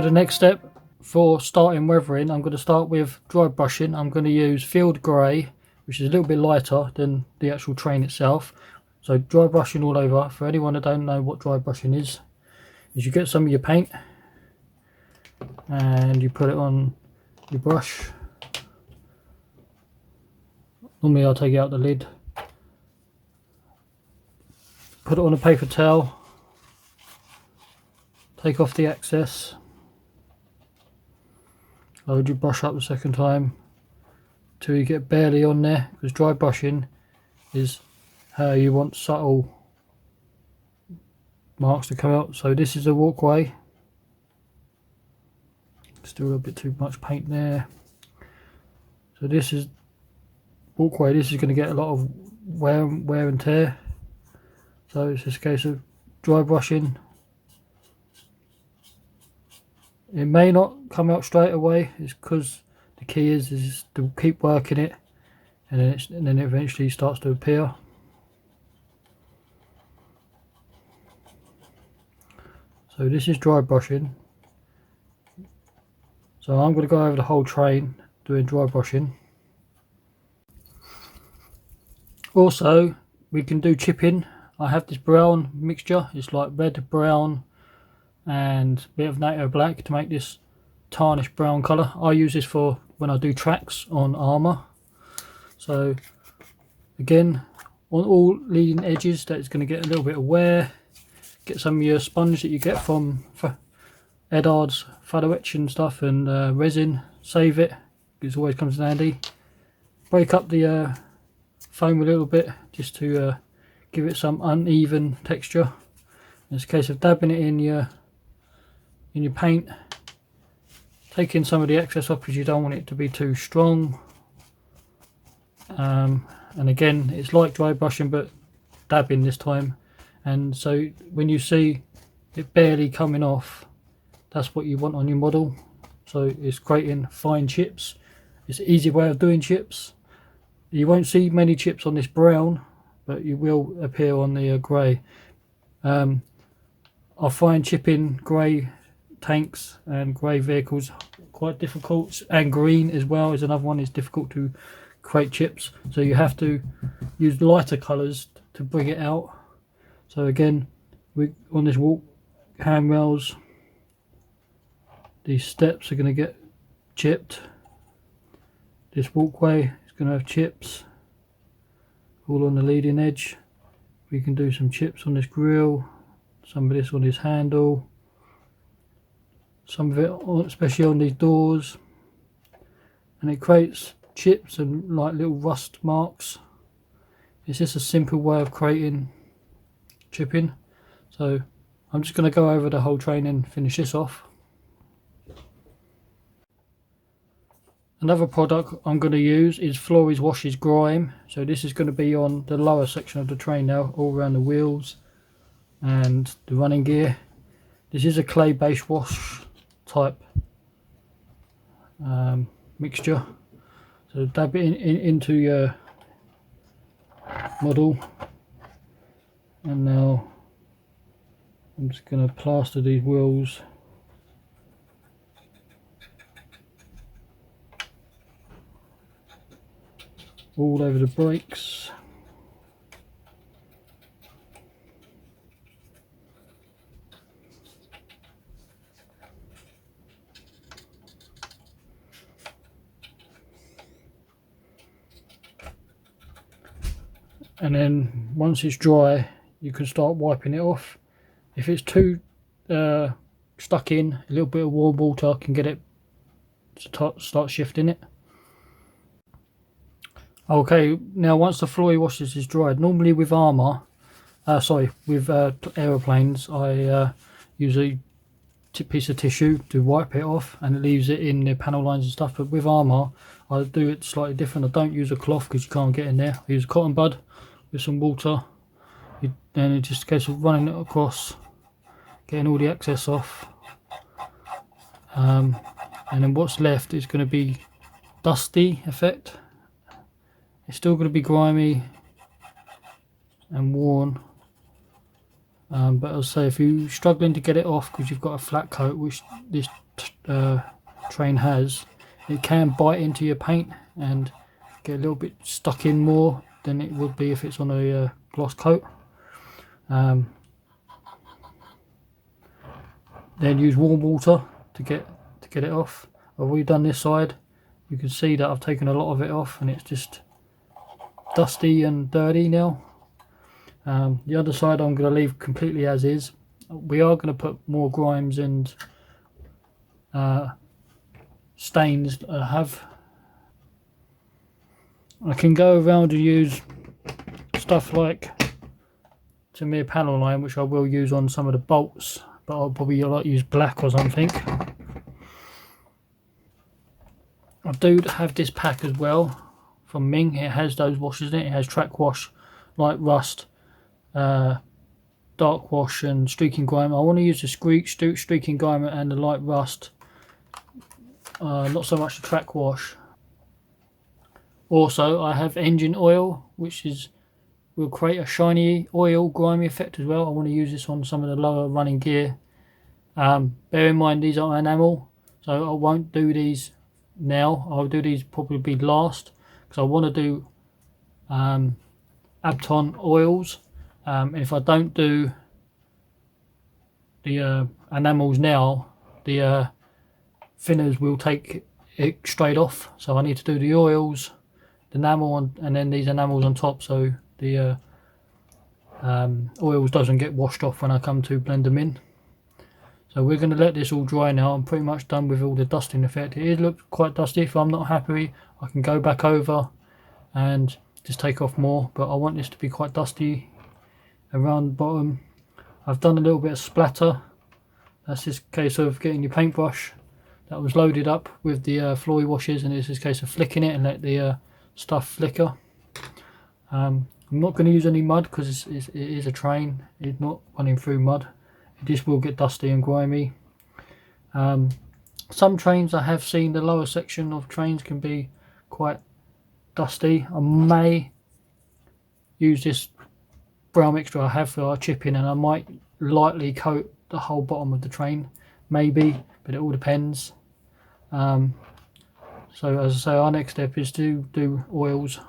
So the next step for starting weathering, I'm going to start with dry brushing. I'm going to use field grey, which is a little bit lighter than the actual train itself. So dry brushing all over. For anyone that don't know what dry brushing is you get some of your paint and you put it on your brush. Normally I'll take out the lid, put it on a paper towel, take off the excess, load your brush up the second time till you get barely on there, because dry brushing is how you want subtle marks to come out. So this is a walkway, still a little bit too much paint there. So this is walkway, this is going to get a lot of wear and tear, so it's just a case of dry brushing. It may not come out straight away, it's because the key is to keep working it, and then it eventually starts to appear. So this is dry brushing. So I'm going to go over the whole train doing dry brushing. Also, we can do chipping. I have this brown mixture, it's like red, brown and a bit of NATO black to make this tarnished brown colour. I use this for when I do tracks on armour. So again, on all leading edges that's going to get a little bit of wear. Get some of your sponge that you get from Eddard's photo etch and stuff, and resin, save it, it always comes in handy. Break up the foam a little bit just to give it some uneven texture. It's a case of dabbing it in your paint, taking some of the excess off because you don't want it to be too strong. And again, it's like dry brushing but dabbing this time. And so when you see it barely coming off, that's what you want on your model. So it's creating fine chips. It's an easy way of doing chips. You won't see many chips on this brown, but you will appear on the grey. I find chipping grey tanks and grey vehicles quite difficult, and green as well is another one. It's difficult to create chips, so you have to use lighter colours to bring it out. So again, on this walk handrails, these steps are going to get chipped. This walkway is going to have chips all on the leading edge. We can do some chips on this grille, some of this on this handle, some of it especially on these doors, and it creates chips and like little rust marks. It's just a simple way of creating chipping. So I'm just going to go over the whole train and finish this off. Another product I'm going to use is Flory's Washes Grime. So this is going to be on the lower section of the train now, all around the wheels and the running gear. This is a clay based wash type mixture. So dab it into your model, and now I'm just going to plaster these wheels all over the brakes. And then once it's dry, you can start wiping it off. If it's too stuck in, a little bit of warm water can get it to start shifting it. Okay, now once the Flory Washes is dried, normally with armour, with aeroplanes, I use a piece of tissue to wipe it off, and it leaves it in the panel lines and stuff. But with armour, I do it slightly different. I don't use a cloth because you can't get in there. I use a cotton bud with some water, and it's just a case of running it across, getting all the excess off, and then what's left is going to be dusty effect. It's still going to be grimy and worn, but I'll say if you're struggling to get it off because you've got a flat coat, which this train has, it can bite into your paint and get a little bit stuck in more than it would be if it's on a gloss coat. Then use warm water to get it off. I've already done this side. You can see that I've taken a lot of it off and it's just dusty and dirty now. The other side I'm going to leave completely as is. We are going to put more grimes and stains that I have. I can go around and use stuff like Trumpeter panel line, which I will use on some of the bolts, but I'll probably like use black or something. I do have this pack as well from Ming. It has those washes in it. It has track wash, light rust, dark wash and streaking grime. I want to use the streaking grime and the light rust, not so much the track wash. Also I have engine oil, which will create a shiny oil grimy effect as well. I want to use this on some of the lower running gear. Bear in mind these are enamel, so I won't do these now. I'll do these probably last, because I want to do Abton oils. If I don't do the enamels now, the thinners will take it straight off, so I need to do the oils, the enamel, and then these enamels on top, so the oils doesn't get washed off when I come to blend them in. So we're going to let this all dry now. I'm pretty much done with all the dusting effect. It looks quite dusty. If I'm not happy, I can go back over and just take off more, but I want this to be quite dusty around the bottom. I've done a little bit of splatter. That's just a case of getting your paintbrush that was loaded up with the floy washes, and it's just a case of flicking it and let the stuff flicker. I'm not going to use any mud because it is a train. It's not running through mud. This will get dusty and grimy. Some trains I have seen, the lower section of trains can be quite dusty. I may use this brown mixture I have for our chipping, and I might lightly coat the whole bottom of the train, maybe, but it all depends. So as I say, our next step is to do oils.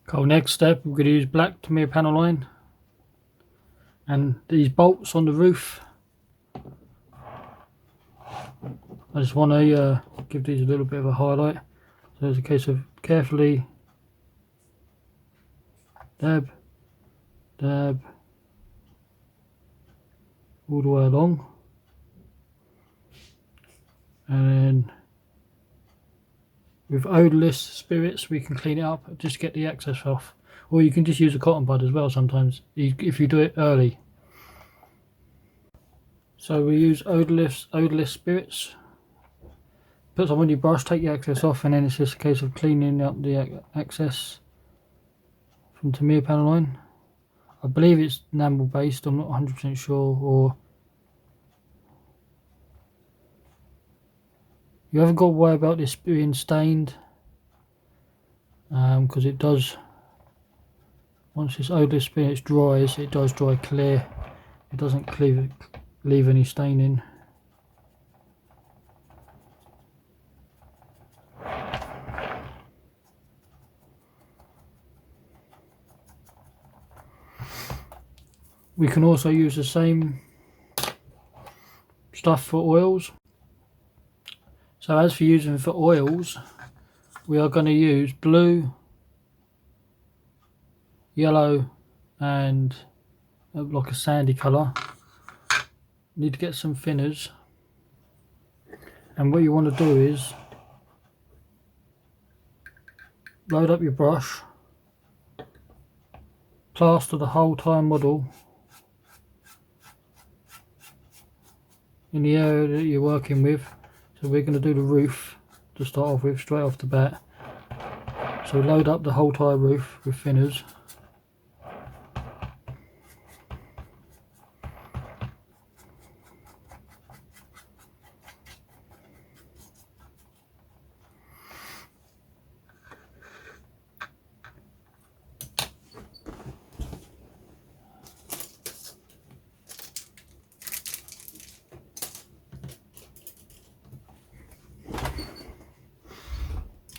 Okay, next step, we're going to use black Trumpeter panel line. And these bolts on the roof, I just want to give these a little bit of a highlight. So it's a case of carefully dab, dab, all the way along, and then with odourless spirits we can clean it up, just get the excess off. Or you can just use a cotton bud as well sometimes, if you do it early. So we use odourless spirits. Put some on your brush, take the excess off, and then it's just a case of cleaning up the excess from Trumpeter panel line. I believe it's enamel based, I'm not 100% sure. Or you haven't got to worry about this being stained, because it does. Once this odourless spirit dries, it does dry clear. It doesn't leave any staining. We can also use the same stuff for oils. So as for using for oils, we are going to use blue, yellow and like a sandy colour. Need to get some thinners, and what you want to do is load up your brush, plaster the whole tire model in the area that you're working with. So we're going to do the roof to start off with, straight off the bat. So load up the whole tire roof with thinners.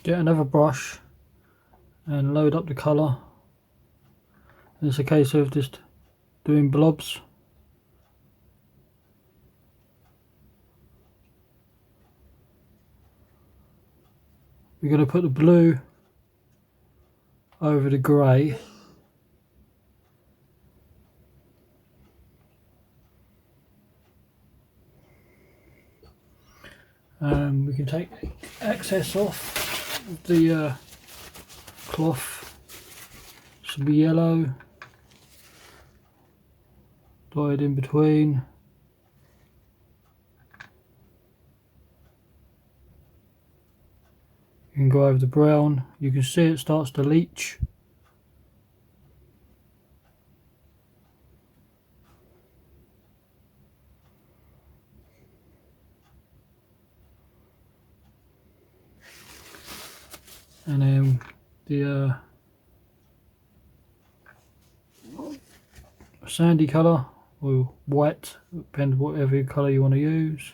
get another brush and load up the colour. And it's a case of just doing blobs. We're going to put the blue over the grey. We can take the excess off the cloth. This will be yellow, dyed in between. You can go over the brown. You can see it starts to leach. And then the sandy colour or white, depends whatever colour you want to use.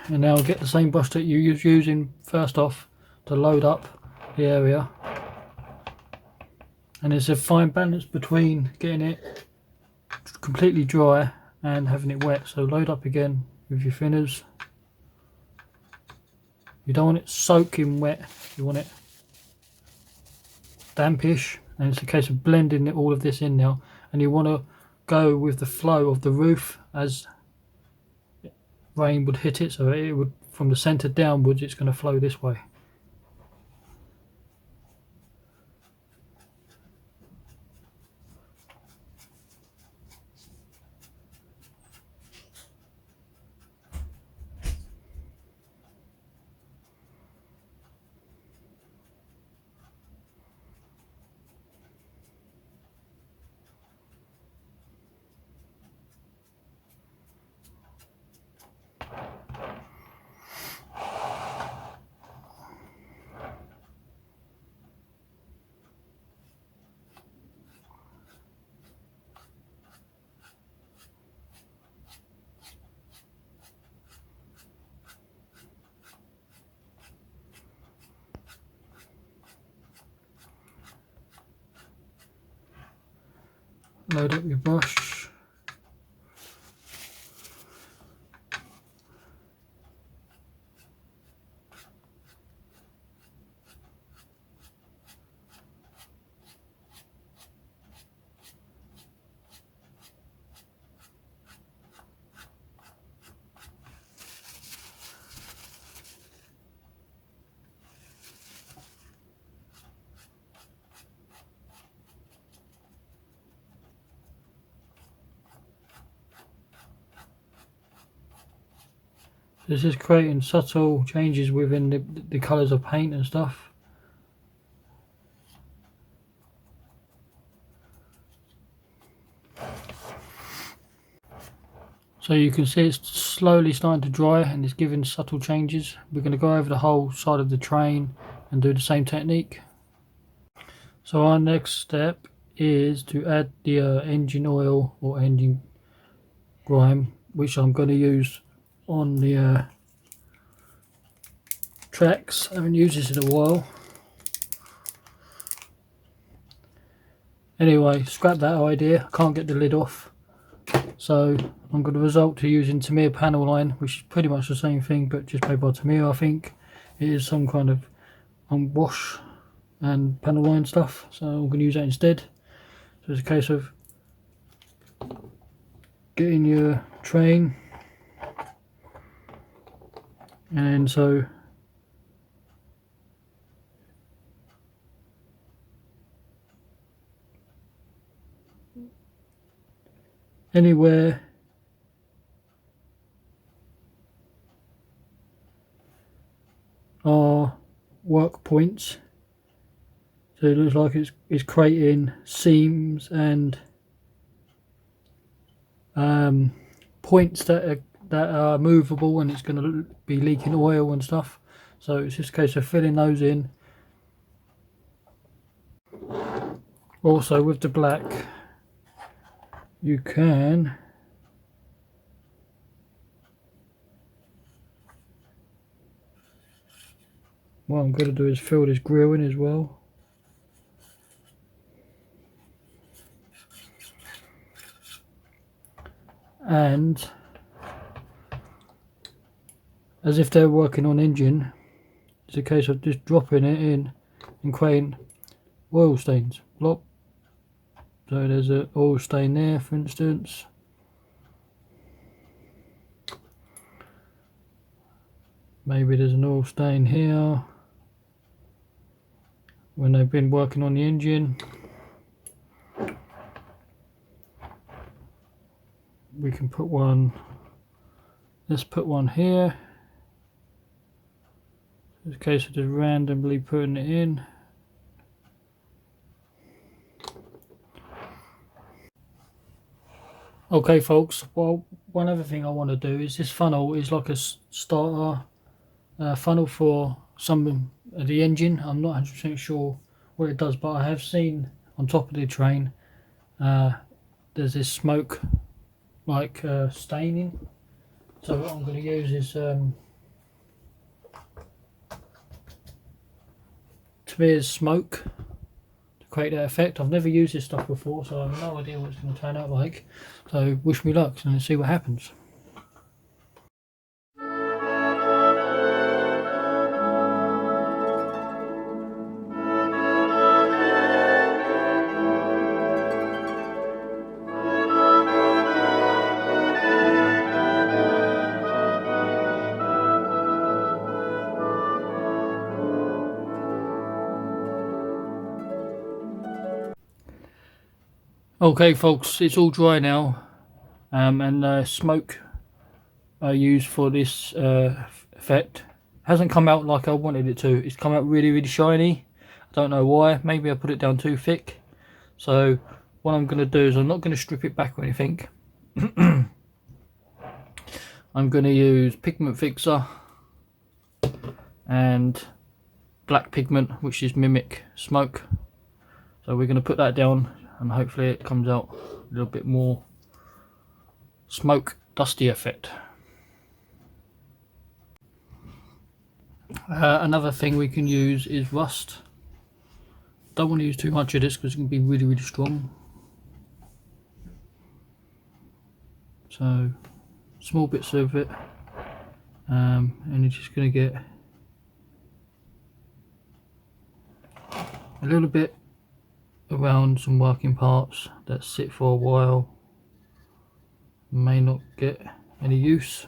And now get the same brush that you was using first off to load up the area. And there's a fine balance between getting it completely dry and having it wet. So load up again with your thinners. You don't want it soaking wet, you want it dampish. And it's a case of blending all of this in now. And you want to go with the flow of the roof as rain would hit it, so it would, from the centre downwards, it's going to flow this way. Load up your brush. This is creating subtle changes within the colours of paint and stuff. So you can see it's slowly starting to dry and it's giving subtle changes. We're going to go over the whole side of the train and do the same technique. So our next step is to add the engine oil or engine grime, which I'm going to use on the tracks. I haven't used this in a while. Anyway, scrap that idea. I can't get the lid off. So I'm going to resort to using Tamiya panel line, which is pretty much the same thing but just made by Tamiya. I think it is some kind of wash and panel line stuff, so I'm going to use that instead. So it's a case of getting your train, and so anywhere are work points, so it looks like it's creating seams and points that are movable, and it's going to be leaking oil and stuff. So it's just a case of filling those in Also with the black, you can what I'm going to do is fill this grill in as well. And as if they're working on engine, it's a case of just dropping it in and creating oil stains. Plop. So there's an oil stain there, for instance. Maybe there's an oil stain here when they've been working on the engine. We can put one, let's put one here. It's a case of just randomly putting it in. Okay folks, well, one other thing I want to do is this funnel is like a starter funnel for some of the engine. I'm not 100% sure what it does, but I have seen on top of the train there's this smoke like staining. So what I'm going to use is Trumpeter's smoke to create that effect. I've never used this stuff before, so I have no idea what it's going to turn out like. So wish me luck and let's see what happens. Okay folks, it's all dry now, and smoke I used for this effect hasn't come out like I wanted it to. It's come out really shiny. I don't know why. Maybe I put it down too thick. So what I'm going to do is I'm not going to strip it back or anything. I'm going to use pigment fixer and black pigment, which is mimic smoke. So we're going to put that down and hopefully it comes out a little bit more smoke dusty effect. Another thing we can use is rust. Don't want to use too much of this because it can be really strong. So small bits of it, and you're just going to get a little bit around some working parts that sit for a while, may not get any use.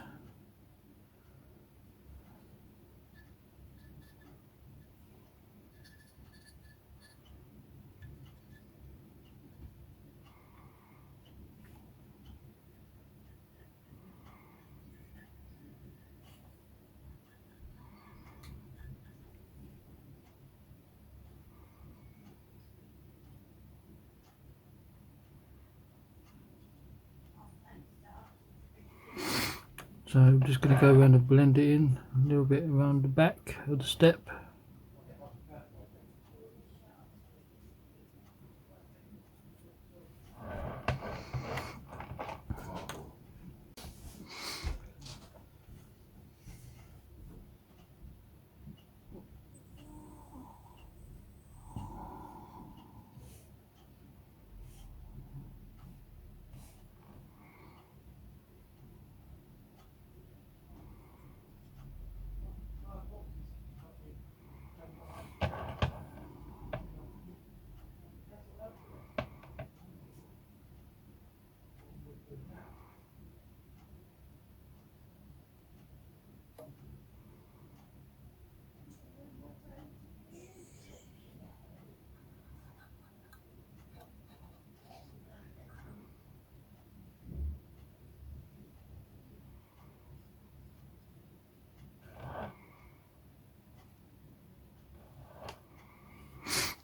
So I'm just going to go around and blend it in a little bit around the back of the step.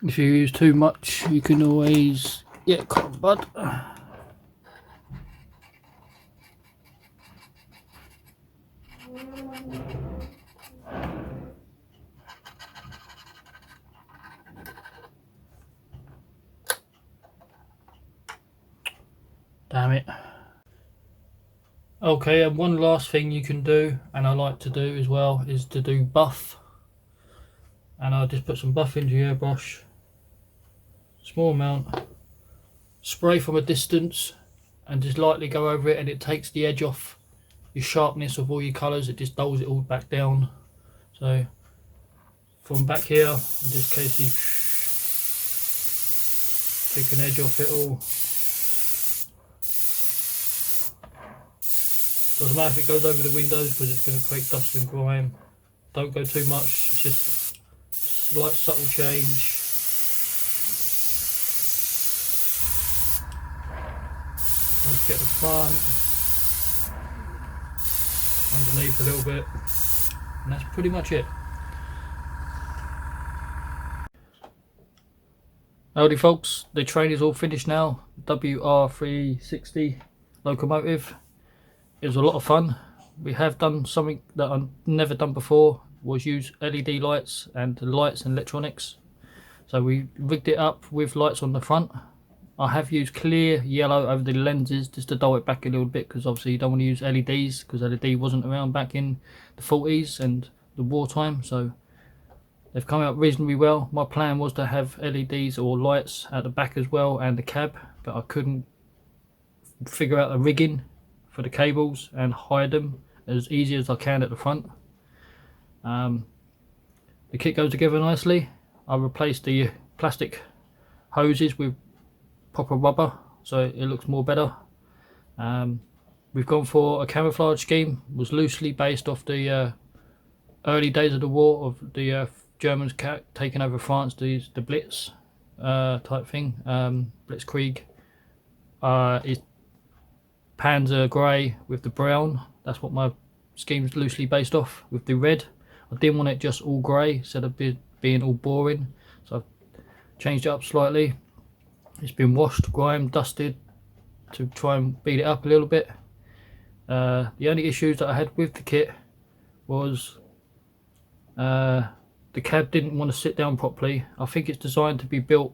If you use too much, you can always get cotton bud. Damn it. Okay, and one last thing you can do, and I like to do as well, is to do buff. And I'll just put some buff into your airbrush, small amount, spray from a distance, and just lightly go over it, and it takes the edge off your sharpness of all your colours. It just dulls it all back down. So from back here, in this case, you take an edge off it all. Doesn't matter if it goes over the windows because it's going to create dust and grime. Don't go too much, it's just a slight subtle change. Let's get the front, underneath a little bit, and that's pretty much it. Howdy folks, the train is all finished now. WR360 Locomotive. It was a lot of fun. We have done something that I've never done before, was use LED lights and lights and electronics. So we rigged it up with lights on the front. I have used clear yellow over the lenses just to dull it back a little bit, because obviously you don't want to use LEDs because LED wasn't around back in the 40s and the wartime. So they've come out reasonably well. My plan was to have LEDs or lights at the back as well and the cab, but I couldn't figure out the rigging for the cables and hide them as easy as I can at the front. The kit goes together nicely. I replaced the plastic hoses with proper rubber so it looks more better. We've gone for a camouflage scheme. It was loosely based off the early days of the war, of the Germans taking over France, the Blitz type thing, Blitzkrieg. It's Panzer grey with the brown. That's what my scheme's loosely based off, with the red. I didn't want it just all grey instead of being all boring, so I've changed it up slightly. It's been washed, grimed, dusted to try and beat it up a little bit. The only issues that I had with the kit was the cab didn't want to sit down properly. I think it's designed to be built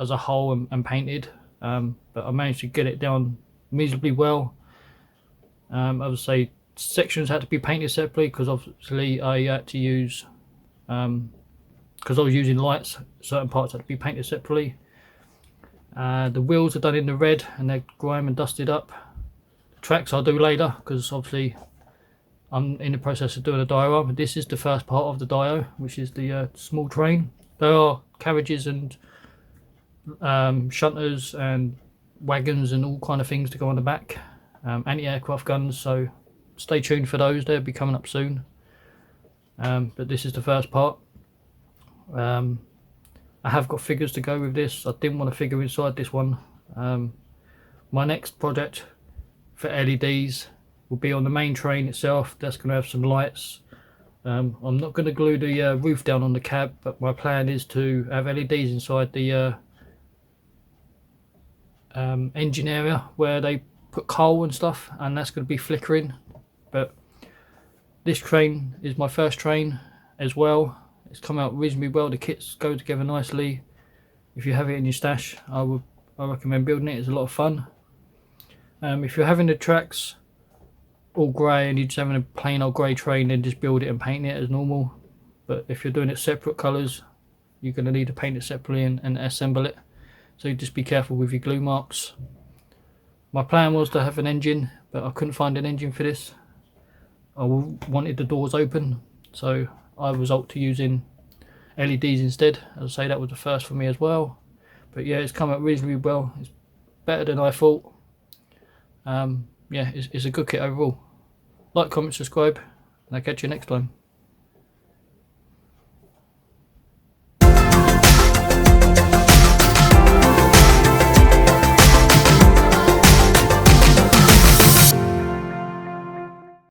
as a whole and painted, but I managed to get it down reasonably well. I would say sections had to be painted separately because obviously I had to use, because I was using lights, certain parts had to be painted separately. The wheels are done in the red and they're grime and dusted up. The tracks I'll do later because obviously I'm in the process of doing a diorama. This is the first part of the dio, which is the small train. There are carriages and shunters and wagons and all kind of things to go on the back, anti-aircraft guns, so stay tuned for those. They'll be coming up soon, but this is the first part. I have got figures to go with this. I didn't want a figure inside this one. My next project for LEDs will be on the main train itself. That's going to have some lights. I'm not going to glue the roof down on the cab, but my plan is to have LEDs inside the engine area where they put coal and stuff, and that's going to be flickering. But this train is my first train as well. It's come out reasonably well. The kits go together nicely. If you have it in your stash, I recommend building it. It's a lot of fun. If you're having the tracks all grey and you're just having a plain old grey train, then just build it and paint it as normal. But if you're doing it separate colours, you're going to need to paint it separately and assemble it. So you just be careful with your glue marks. My plan was to have an engine, but I couldn't find an engine for this. I wanted the doors open, so I resort to using LEDs instead. As I say, that was the first for me as well. But yeah, it's come out reasonably well. It's better than I thought. Yeah, it's a good kit overall. Like, comment, subscribe, and I'll catch you next time.